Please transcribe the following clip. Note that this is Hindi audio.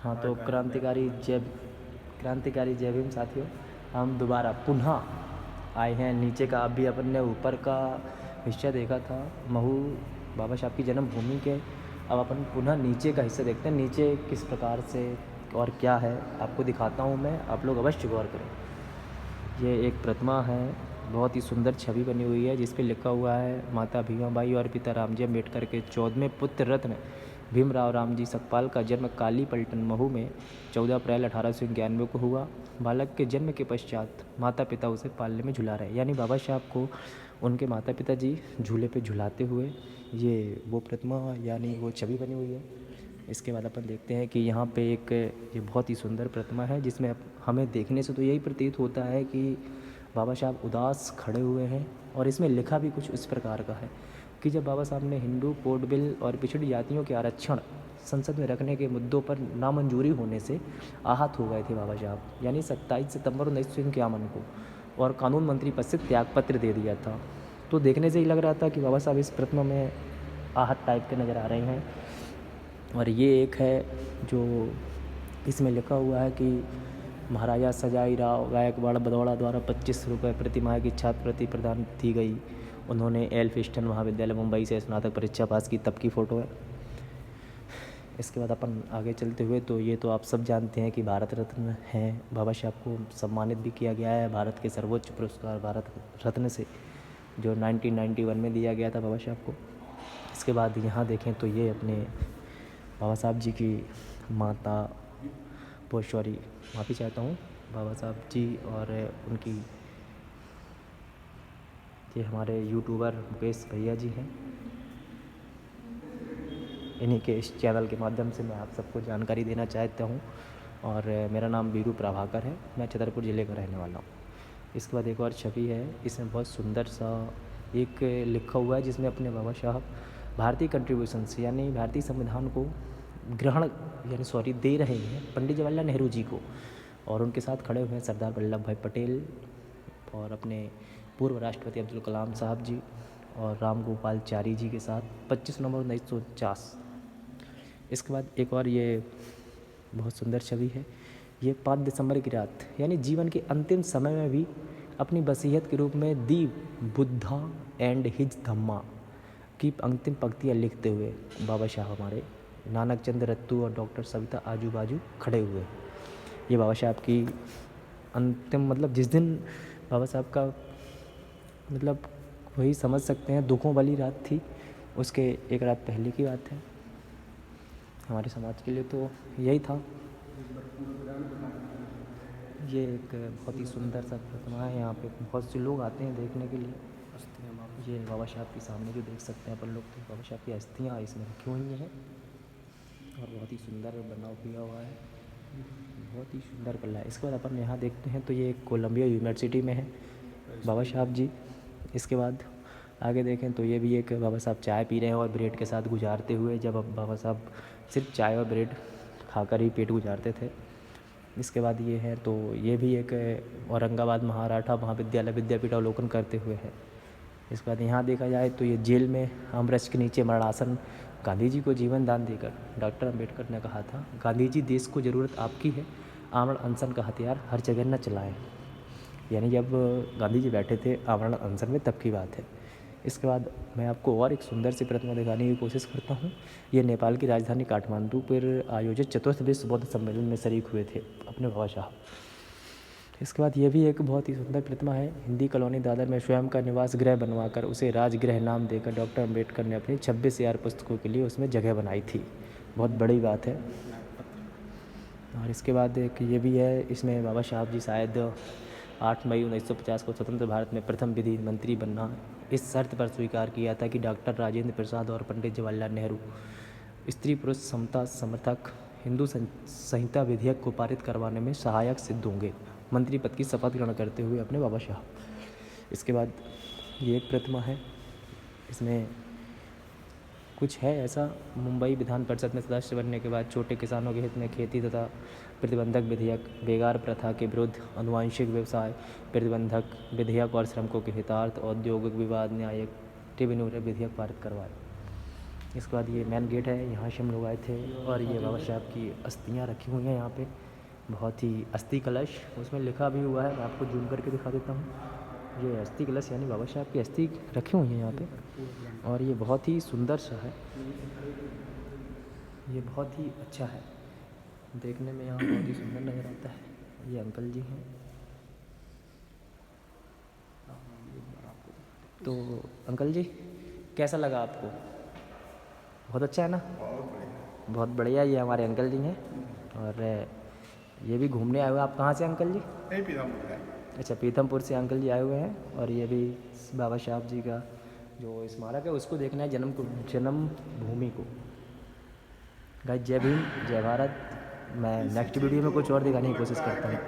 हाँ, तो क्रांतिकारी जय भीम साथियों। हम दोबारा पुनः आए हैं नीचे का। अभी अपन ने ऊपर का हिस्सा देखा था महू बाबा साहब की जन्मभूमि के। अब अपन पुनः नीचे का हिस्सा देखते हैं, नीचे किस प्रकार से और क्या है आपको दिखाता हूँ मैं, आप लोग अवश्य गौर करें। ये एक प्रतिमा है, बहुत ही सुंदर छवि बनी हुई है जिस पे लिखा हुआ है माता भीमाबाई और पिता रामजी अम्बेडकर के 14वें पुत्र रत्न भीमराव रामजी सकपाल का जन्म काली पलटन महू में 14 अप्रैल 1891 को हुआ। बालक के जन्म के पश्चात माता पिता उसे पालने में झुला रहे, यानी बाबा साहब को उनके माता पिता जी झूले पे झुलाते हुए ये वो प्रतिमा यानी वो छवि बनी हुई है। इसके बाद अपन देखते हैं कि यहाँ पे एक ये बहुत ही सुंदर प्रतिमा है जिसमें हमें देखने से तो यही प्रतीत होता है कि बाबा साहब उदास खड़े हुए हैं, और इसमें लिखा भी कुछ इस प्रकार का है कि जब बाबा साहब ने हिंदू कोड बिल और पिछड़ी जातियों के आरक्षण संसद में रखने के मुद्दों पर नामंजूरी होने से आहत हो गए थे बाबा साहब, यानी 27 सितंबर 1951 को, और कानून मंत्री पद से त्यागपत्र दे दिया था। तो देखने से ही लग रहा था कि बाबा साहब इस प्रतिमा में आहत टाइप के नज़र आ रहे हैं। और ये एक है जो इसमें लिखा हुआ है कि महाराजा सजाई राव गायकवाड़ बड़ौदा द्वारा 25 रुपये प्रति माह की छात्रवृत्ति प्रदान की गई। उन्होंने एल्फिस्टन महाविद्यालय मुंबई से स्नातक परीक्षा पास की, तब की फ़ोटो है। इसके बाद अपन आगे चलते हुए तो ये तो आप सब जानते हैं कि भारत रत्न हैं, बाबा साहब को सम्मानित भी किया गया है भारत के सर्वोच्च पुरस्कार भारत रत्न से, जो 1991 में दिया गया था बाबा साहब को। इसके बाद यहाँ देखें तो ये अपने बाबा साहब जी की माता पोश्वरी, माफ़ी चाहता हूँ, बाबा साहब जी और उनकी ये हमारे यूट्यूबर मुकेश भैया जी हैं। इन्हीं के इस चैनल के माध्यम से मैं आप सबको जानकारी देना चाहता हूँ। और मेरा नाम वीरू प्रभाकर है, मैं छतरपुर ज़िले का रहने वाला हूँ। इसके बाद एक और छवि है, इसमें बहुत सुंदर सा एक लिखा हुआ है जिसमें अपने बाबा साहब भारतीय कंट्रीब्यूशन से यानी भारतीय संविधान को दे रहे हैं पंडित जवाहरलाल नेहरू जी को, और उनके साथ खड़े हुए हैं सरदार वल्लभ भाई पटेल और अपने पूर्व राष्ट्रपति अब्दुल कलाम साहब जी और राम गोपालचारी जी के साथ 25 नवंबर 1949। इसके बाद एक और ये बहुत सुंदर छवि है, ये 5 दिसंबर की रात यानी जीवन के अंतिम समय में भी अपनी वसीयत के रूप में दी बुद्धा एंड हिज धम्मा की अंतिम पंक्तियाँ लिखते हुए बाबा साहब हमारे नानक चंद रत्तू और डॉक्टर सविता आजू बाजू खड़े हुए। ये बाबा साहब की अंतिम मतलब जिस दिन बाबा साहब का मतलब वही समझ सकते हैं दुखों वाली रात थी, उसके एक रात पहले की बात है। हमारे समाज के लिए तो यही था। ये एक बहुत ही सुंदर सा प्रतिमा है, यहाँ पे बहुत से लोग आते हैं देखने के लिए। ये बाबा साहब के सामने जो देख सकते हैं अपन लोग, तो बाबा साहब की अस्थियाँ इसमें रखी हुई हैं और बहुत ही सुंदर बनाव किया हुआ है, बहुत ही सुंदर कला है। इसके बाद अपन यहाँ देखते हैं तो ये कोलंबिया यूनिवर्सिटी में है बाबा साहब जी। इसके बाद आगे देखें तो ये भी एक बाबा साहब चाय पी रहे हैं और ब्रेड के साथ गुजारते हुए, जब अब बाबा साहब सिर्फ चाय और ब्रेड खाकर ही पेट गुजारते थे। इसके बाद ये है तो ये भी एक औरंगाबाद महाराठा महाविद्यालय विद्यापीठ अवलोकन करते हुए है। इसके बाद यहाँ देखा जाए तो ये जेल में अमृत के नीचे मरणासन गांधी जी को जीवन दान देकर डॉक्टर अंबेडकर ने कहा था, गांधी जी देश को ज़रूरत आपकी है, आमरण अनशन का हथियार हर जगह न चलाएं। यानी जब गांधी जी बैठे थे आमरण अनशन में, तब की बात है। इसके बाद मैं आपको और एक सुंदर सी प्रतिमा दिखाने की कोशिश करता हूँ। ये नेपाल की राजधानी काठमांडू पर आयोजित चतुर्थ विश्व बौद्ध सम्मेलन में शरीक हुए थे अपने बाबा साहब। इसके बाद ये भी एक बहुत ही सुंदर प्रतिमा है। हिंदी कॉलोनी दादर में स्वयं का निवास गृह बनवाकर उसे राजगृह नाम देकर डॉक्टर अंबेडकर ने अपनी 26,000 पुस्तकों के लिए उसमें जगह बनाई थी, बहुत बड़ी बात है। और इसके बाद एक ये भी है, इसमें बाबा साहब जी शायद 8 मई 1950 को स्वतंत्र भारत में प्रथम विधि मंत्री बनना इस शर्त पर स्वीकार किया था कि डॉक्टर राजेंद्र प्रसाद और पंडित जवाहरलाल नेहरू स्त्री पुरुष समता समर्थक हिंदू संहिता विधेयक को पारित करवाने में सहायक सिद्ध होंगे, मंत्री पद की शपथ ग्रहण करते हुए अपने बाबा साहब। इसके बाद ये एक प्रतिमा है, इसमें कुछ है ऐसा, मुंबई विधान परिषद में सदस्य बनने के बाद छोटे किसानों के हित में खेती तथा प्रतिबंधक विधेयक, बेगार प्रथा के विरुद्ध आनुवांशिक व्यवसाय प्रतिबंधक विधेयक और श्रमिकों के हितार्थ औद्योगिक विवाद न्यायिक ट्रिब्यूनल विधेयक पारित करवाए। इसके बाद ये मेन गेट है, यहाँ से हम लोग आए थे। और ये बाबा साहब की अस्थियाँ रखी हुई हैं यहाँ पे, बहुत ही अस्थि कलश, उसमें लिखा भी हुआ है, मैं आपको जूम करके दिखा देता हूँ। ये अस्थि कलश यानी बाबा साहब की अस्थि रखी हुई है यहाँ पे, और ये बहुत ही सुंदर सा है, ये बहुत ही अच्छा है देखने में, यहाँ बहुत ही सुंदर नज़र आता है। ये अंकल जी हैं। तो अंकल जी कैसा लगा आपको? बहुत अच्छा है ना? बहुत बढ़िया। ये हमारे अंकल जी हैं, और ये भी घूमने आए हुए हैं। आप कहाँ से अंकल जी? नहीं पीरामपुर है। अच्छा, पीथमपुर से अंकल जी आए हुए हैं, और ये भी बाबा साहब जी का जो स्मारक है उसको देखना है, जन्म भूमि को। गाइस जय भीम, जय भारत। मैं नेक्स्ट वीडियो में कुछ और दिखाने की कोशिश करता हूँ।